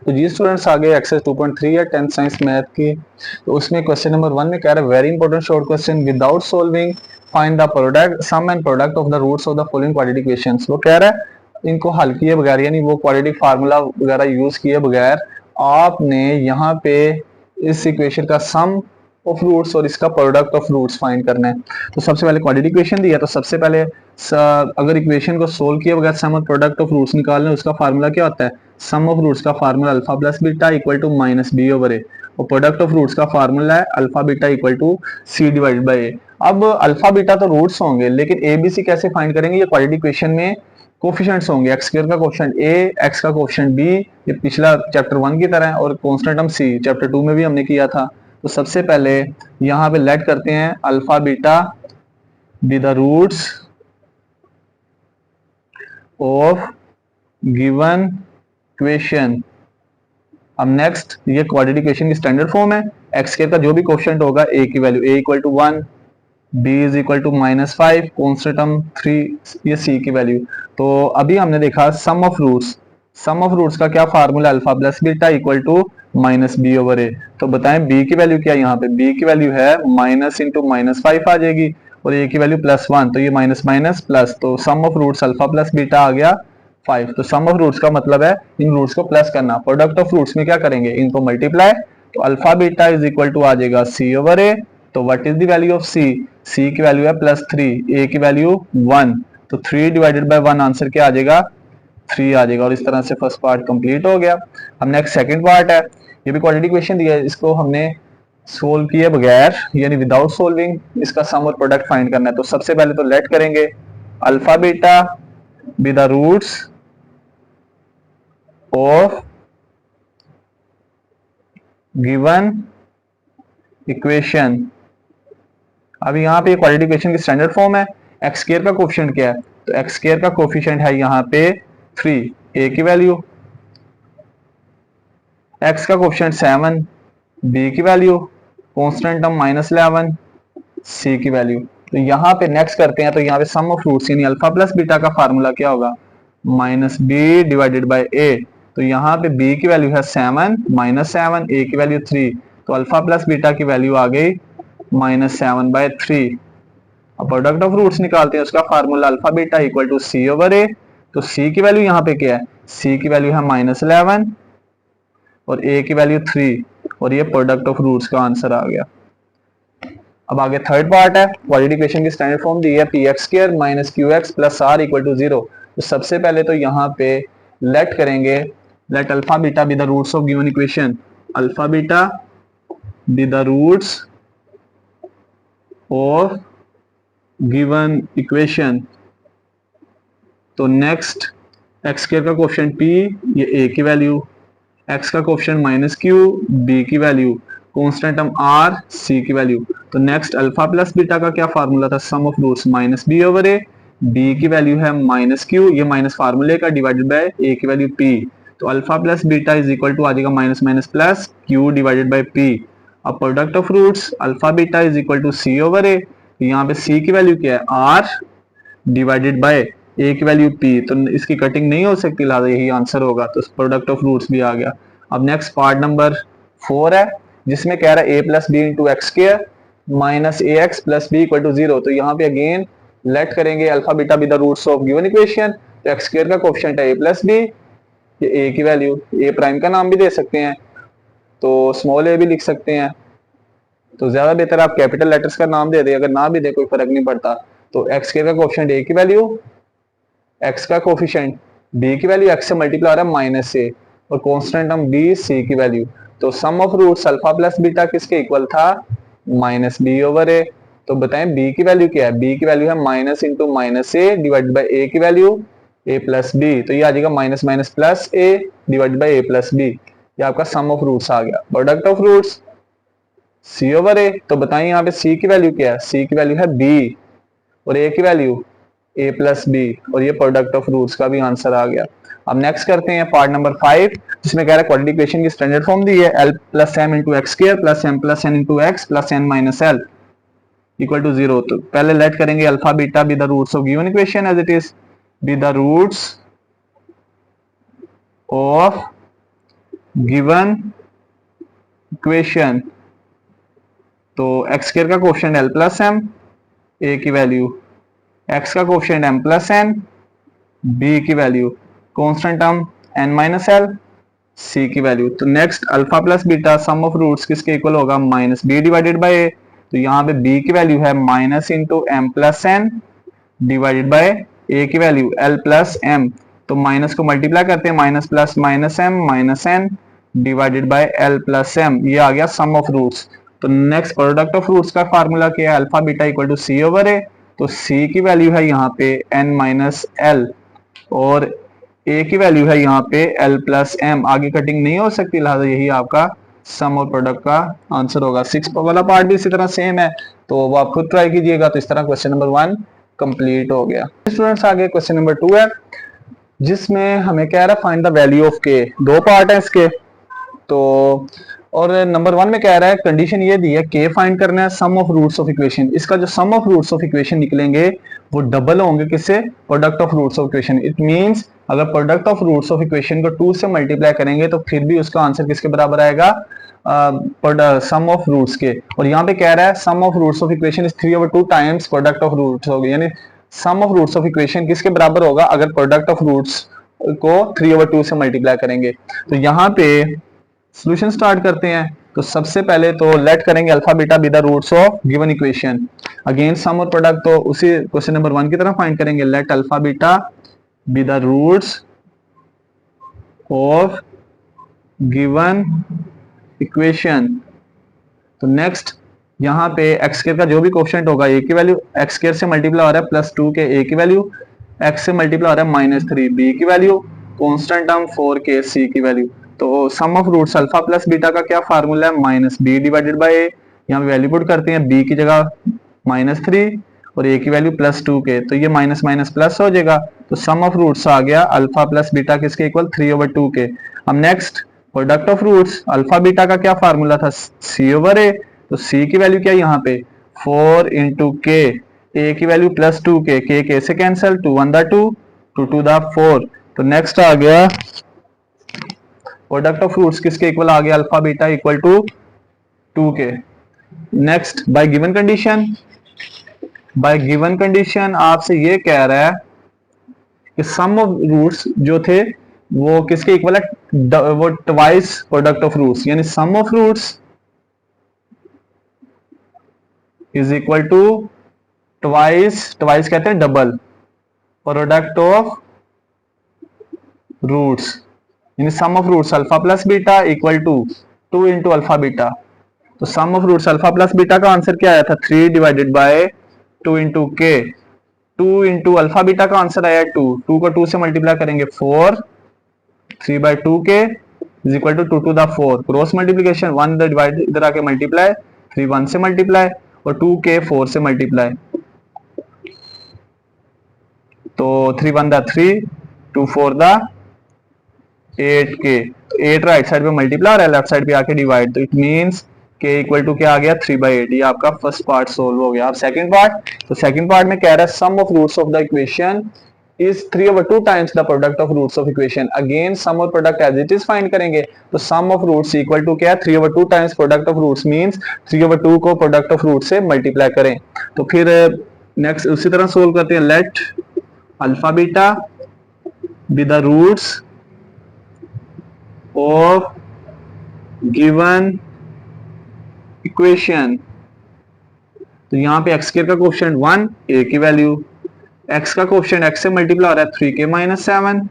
तो जी स्टूडेंट्स आगे एक्सरसाइज 2.3 है 10th साइंस मैथ की। तो उसमें क्वेश्चन नंबर 1 में कह रहा है very important short question, without solving find the product sum and product of the roots of the following quadratic equations. वो कह रहा है इनको हल किए बगैर, यानी वो क्वाड्रेटिक फार्मूला वगैरह यूज किए बगैर आपने यहाँ पे इस इक्वेशन का सम ऑफ रूट्स और इसका प्रोडक्ट ऑफ रूट्स फाइंड करना है। तो सबसे पहले क्वाड्रेटिक इक्वेशन दिया, तो सबसे पहले अगर इक्वेशन को सोल्व किए बगैर सम और प्रोडक्ट ऑफ रूट्स निकालना है, उसका फार्मूला क्या होता है? सम ऑफ रूट्स का formula alpha plus beta equal to minus B over A, और प्रोडक्ट ऑफ रूट्स का फार्मूला है alpha beta equal to C divided by A. अब अल्फा बीटा तो रूट्स होंगे, लेकिन ए बी सी कैसे find करेंगे? ये क्वाड्रेटिक इक्वेशन में कोफिशिएंट्स होंगे, एक्स स्क्वायर का कोफिशिएंट ए, एक्स का कोफिशिएंट बी, ये पिछला चैप्टर 1 की तरह है, और कांस्टेंट हम सी चैप्टर 2 में भी हमने किया था। तो सबसे पहले यहाँ पे लेट करते हैं alpha beta be the roots of given equation. अब नेक्स्ट, ये क्वाड्रेटिक इक्वेशन की स्टैंडर्ड फॉर्म है, एक्स स्क्वायर का जो भी कोफिशिएंट होगा ए की value a equal to 1, b is equal to -5, constant हम 3, ये सी की वैल्यू। तो अभी हमने देखा sum of roots, sum of roots का क्या formula? Alpha plus beta equal to minus B over A. तो बताएं बी की वैल्यू क्या है? यहाँ पे बी की वैल्यू है माइनस इंटू -5 आ जाएगी, और ए की वैल्यू +1, तो ये माइनस माइनस प्लस, तो sum of roots alpha plus beta आ गया 5। तो सम ऑफ रूट्स का मतलब है इन रूट्स को प्लस करना। प्रोडक्ट ऑफ रूट्स में क्या करेंगे? इनको मल्टीप्लाई, तो alpha beta is equal to आ जाएगा सी ओवर ए। तो what is the value of C? C की वैल्यू है +3, ए की वैल्यू 1, तो 3 डिवाइडेड बाय 1 आंसर क्या आ जाएगा? 3 आ जाएगा। और इस तरह से फर्स्ट पार्ट कंप्लीट हो गया। अब नेक्स्ट सेकंड पार्ट है, ये भी क्वाड्रेटिक इक्वेशन दिया है, इसको हमने सोल्व किए बगैर यानी विदाउट सोल्विंग इसका सम और प्रोडक्ट फाइंड करना है। तो सबसे पहले तो लेट करेंगे alpha beta be the roots of given equation. अब यहाँ पे क्वाड्रेटिक इक्वेशन की स्टैंडर्ड फॉर्म है, एक्स स्क्वायर का कोफिशिएंट क्या है? तो एक्स स्क्वायर का कोफिशिएंट है यहाँ पे 3, ए की वैल्यू, एक्स का कोफिशिएंट 7, बी की वैल्यू, कांस्टेंट टर्म -11, सी की वैल्यू। तो यहाँ पे नेक्स्ट करते हैं, तो यहाँ पे सम ऑफ रूट्स यानी अल्फा प्लस बीटा का फार्मूला क्या होगा? -b divided by a। तो यहाँ पे b की वैल्यू है 7, -7, a की वैल्यू 3, तो अल्फा प्लस बीटा की वैल्यू आ गई -7/3। अब प्रोडक्ट ऑफ रूट्स निकालते हैं, उसका formula alpha beta equal to C over A. तो सी की वैल्यू यहाँ पे क्या है? सी की वैल्यू है -11 और ए की वैल्यू 3, और ये प्रोडक्ट ऑफ रूट्स का आंसर आ गया। अब आगे थर्ड पार्ट है, क्वाड्रेटिक इक्वेशन की स्टैंडर्ड फॉर्म दी है px² - qx + r = 0। तो सबसे पहले तो यहाँ पे लेट करेंगे, let alpha beta be the roots of given equation, alpha beta be the roots of given equation. तो नेक्स्ट, एक्स स्क्वायर का कोफिशिएंट p, ये a की वैल्यू, x का कोफिशिएंट -q, b की value, constant term r, c की value. तो next alpha plus beta का क्या फार्मूला था? Sum of roots -b over a, b की वैल्यू है -q, ये माइनस फार्मूले का, डिवाइडेड बाय a की वैल्यू p। तो alpha plus beta is equal to आ जाएगा minus minus plus q divided by p। अब product of roots alpha beta is equal to c over a, यहाँ पे c की वैल्यू क्या है? r डिवाइडेड बाय ए की वैल्यू p, तो इसकी कटिंग नहीं हो सकती, लिहाजा यही आंसर होगा। तो प्रोडक्ट ऑफ रूट्स भी आ गया। अब नेक्स्ट पार्ट नंबर 4 है, जिसमें कह रहा है a plus b into x square minus a x plus b equal to 0। तो यहाँ पे अगेन लेट करेंगे alpha beta be the roots of given equation. तो एक्स स्क्वायर का कोफिशिएंट है a प्लस बी, ये a की वैल्यू, a प्राइम का नाम भी दे सकते हैं, तो स्मॉल a भी लिख सकते हैं। तो ज्यादा बेहतर आप कैपिटल लेटर्स का नाम दे दे, अगर ना भी दे कोई फर्क नहीं पड़ता। तो एक्स स्क्वायर का कोफिशिएंट a की वैल्यू, x का कोफिशिएंट b की वैल्यू, x से मल्टीप्लाई हो रहा है -a, और कांस्टेंट हम b, c की वैल्यू। तो sum of roots alpha plus beta किसके इक्वल था? -b over a। तो बताएं b की वैल्यू क्या है? b की वैल्यू है minus into -a divided by a की वैल्यू a प्लस b, तो ये आ जाएगा minus minus plus a divided by a plus b। ये आपका सम ऑफ रूट्स आ गया। Product of roots c over a। तो बताएं यहाँ पे c की वैल्यू क्या है? c की वैल्यू है b, और a की वैल्यू a प्लस बी, और ये प्रोडक्ट ऑफ रूट्स का भी आंसर आ गया। अब नेक्स्ट करते हैं पार्ट नंबर 5, जिसमें कह रहा है क्वाड्रेटिक इक्वेशन की स्टैंडर्ड फॉर्म दी है l plus m into x square plus m plus n into x plus n minus l equal to 0। तो पहले लेट करेंगे alpha beta be the roots of given equation as it is be the roots of given equation, तो x square का coefficient l plus m, a की value, x का coefficient m plus n, b की value, constant term N minus L, C की value. तो next alpha plus beta sum of roots किसके equal होगा, minus B divided by A. तो यहाँ पे बी की वैल्यू है minus into M plus N divided by A की वैल्यू एल प्लस एम। तो माइनस को मल्टीप्लाई करते हैं, minus plus minus M minus N divided by L plus M, ये आ गया सम ऑफ रूट्स। तो नेक्स्ट प्रोडक्ट ऑफ रूट्स का फार्मूला क्या है, alpha beta equal to C over A. तो सी की वैल्यू है यहाँ पे एन माइनस एल और ए की वैल्यू है यहाँ पे एल प्लस एम, आगे कटिंग नहीं हो सकती, लिहाजा यही आपका सम और प्रोडक्ट का आंसर होगा। 6 वाला पार्ट भी इसी तरह सेम है, तो वो आप खुद ट्राई कीजिएगा। तो इस तरह क्वेश्चन नंबर 1 कंप्लीट हो गया। स्टूडेंट्स आगे क्वेश्चन नंबर 2 है, जिसमें हमें कह रहा है फाइंड द वैल्यू ऑफ के। दो पार्ट है इसके, तो और नंबर 1 में कह रहा है कंडीशन ये दी है के फाइंड करना है sum of roots of equation. इसका जो सम ऑफ रूट्स ऑफ इक्वेशन निकलेंगे वो डबल होंगे किससे, product of roots of equation. It means अगर product of roots of equation को 2 से मल्टीप्लाई करेंगे तो फिर भी उसका आंसर किसके बराबर आएगा, सम ऑफ रूट्स के। और यहाँ पे कह रहा है sum of roots of equation is 3/2 times product of roots होगा, यानी sum of roots of equation किसके बराबर होगा अगर प्रोडक्ट ऑफ रूट्स को 3/2 से मल्टीप्लाई करेंगे। तो यहाँ पे सॉल्यूशन स्टार्ट करते हैं। तो सबसे पहले तो लेट करेंगे alpha beta be the roots of given equation. Again sum और प्रोडक्ट तो उसी क्वेश्चन नंबर 1 की तरह फाइंड करेंगे, let alpha beta be the roots of given equation. तो नेक्स्ट यहाँ पे एक्स स्क्वायर का जो भी कोफिशिएंट होगा ए की वैल्यू, एक्स स्क्वायर से मल्टीप्लाई हो रहा है +2 के ए की वैल्यू, एक्स से मल्टीप्लाई हो रहा है -3 बी की वैल्यू, कांस्टेंट टर्म 4 के सी की वैल्यू। तो sum of roots alpha plus beta का क्या फार्मूला है, -b डिवाइडेड बाय ए। यहाँ पे वैल्यू पुट करते हैं, b की जगह -3 और a की वैल्यू +2 के, तो ये माइनस माइनस प्लस हो जाएगा। तो सम ऑफ रूट्स आ गया अल्फा प्लस बीटा किसके इक्वल 3/2 के। अब next product of roots alpha beta का क्या फार्मूला था, c ओवर a। तो c की वैल्यू क्या है यहाँ पे 4 इंटू के, a की वैल्यू +2 के, k से कैंसिल, 2 1 दा 2 2 2 दा 4। तो नेक्स्ट आ गया प्रोडक्ट ऑफ रूट्स किसके इक्वल आ गया, अल्फा बीटा इक्वल टू 2 के। Next bye given condition, by given condition आपसे ये कह रहा है कि सम ऑफ रूट्स जो थे वो किसके इक्वल है, वो ट्वाइस प्रोडक्ट ऑफ रूट्स, यानी sum of roots is equal to twice, twice कहते हैं डबल, प्रोडक्ट ऑफ रूट्स, यानी sum of roots alpha plus beta equal to 2 into alpha beta. तो sum of roots alpha plus beta का answer क्या आया था, 3 divided by 2 into के। 2 into alpha beta का आंसर आया 2, 2 को 2 से मल्टीप्लाई करेंगे 4, 3/2 के is equal to 2 to the 4, cross multiplication 1 divide इधर आके मल्टीप्लाई, 3 1 से मल्टीप्लाई और 2 के 4 से मल्टीप्लाई, तो 3 1 द 3, 2 4 द 8 के, 8 राइट साइड पे मल्टीप्लाई और लेफ्ट साइड पे आके डिवाइड, तो इट मींस के इक्वल टू क्या आ गया 3/8। ये आपका फर्स्ट पार्ट सोल्व हो गया। अब सेकंड पार्ट, तो सेकंड पार्ट में कह रहा है sum of roots of the equation is 3/2 times the product of roots of equation. Again sum और product as it is find करेंगे। तो sum of roots equal to क्या है 3/2 times product of roots, means 3/2 को product of root से multiply करें। तो फिर नेक्स्ट उसी तरह सोल्व करते हैं, let alpha beta be the roots of given equation. तो यहाँ पे एक्स स्क्वायर का कोफिशिएंट 1, a की वैल्यू, x का कोफिशिएंट x से मल्टीप्लाई हो रहा है 3k - 7,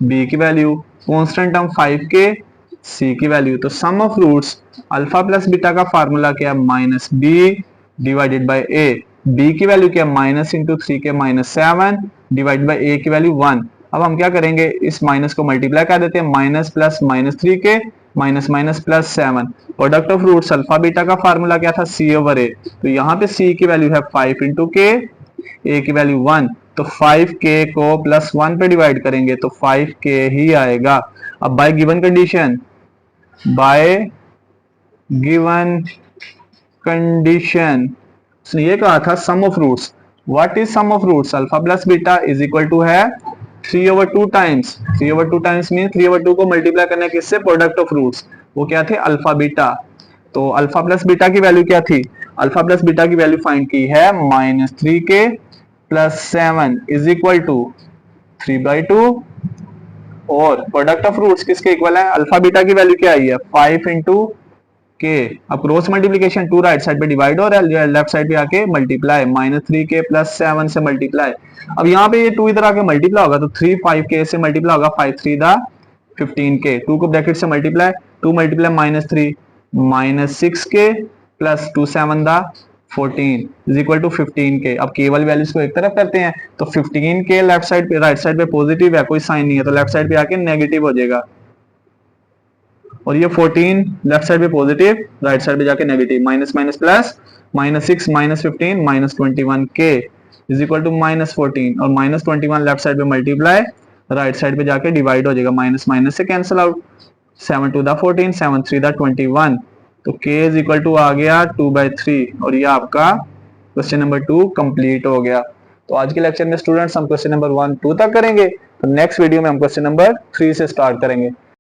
b की value, constant term 5k, c की वैल्यू। तो sum of roots alpha plus beta का फार्मूला क्या है, -b divided by a, b की वैल्यू क्या है -3k - 7 डिवाइड बाय a की वैल्यू 1। अब हम क्या करेंगे, इस माइनस को मल्टीप्लाई कर देते हैं, minus plus -3k minus minus +7। Product of roots alpha beta का फार्मूला क्या था, c ओवर a। तो यहाँ पे c की वैल्यू है 5 इंटू के, a की वैल्यू 1, तो 5k को +1 पे डिवाइड करेंगे तो 5k ही आएगा। अब by given condition, by given condition उसने ये कहा था sum of roots, what is sum of roots, alpha plus beta is equal to है 3/2 टाइम्स, 3/2 टाइम्स मीन 3/2 को मल्टीप्लाई करना है किससे, प्रोडक्ट ऑफ रूट्स, वो क्या थे, अल्फा बीटा। तो अल्फा प्लस बीटा की वैल्यू क्या थी, अल्फा प्लस बीटा की वैल्यू फाइंड की है -3k + 7 इज इक्वल टू 3/2 और प्रोडक्ट ऑफ रूट्स किसके इक्वल है, अल्फा बीटा की वैल्यू क्या आई है 5 इंटू के। अब क्रॉस मल्टीप्लीकेशन 2 राइट साइड पे डिवाइड और लेफ्ट साइड पे आके मल्टीप्लाई, -3k + 7 से मल्टीप्लाई। अब यहाँ पे ये 2 इधर आके मल्टीप्लाई होगा तो 3 5k से मल्टीप्लाई होगा, 5 3 दा 15k, 2 को ब्रैकेट से मल्टीप्लाई, 2 मल्टीप्लाई -3 -6k + 2 7 दा 14 इज इक्वल टू 15k। अब केवल वैल्यूज को एक तरफ करते हैं तो 15k लेफ्ट साइड पे, राइट साइड पे पॉजिटिव है, कोई साइन नहीं है तो लेफ्ट साइड पे आके नेगेटिव हो जाएगा, और ये 14 लेफ्ट साइड पे पॉजिटिव, राइट साइड पे जाके negative, minus minus plus, -6 -15 -21k is equal to -14 और -21 लेफ्ट साइड पे मल्टीप्लाई, राइट साइड पे जाके डिवाइड हो जाएगा, माइनस माइनस से कैंसिल आउट, 7 2 14 7 3 21, तो k इज इक्वल टू आ गया 2/3 और ये आपका क्वेश्चन नंबर 2 कंप्लीट हो गया। तो आज के लेक्चर में स्टूडेंट्स हम क्वेश्चन नंबर 1 2 तक करेंगे, तो नेक्स्ट वीडियो में हम क्वेश्चन नंबर 3 से स्टार्ट करेंगे।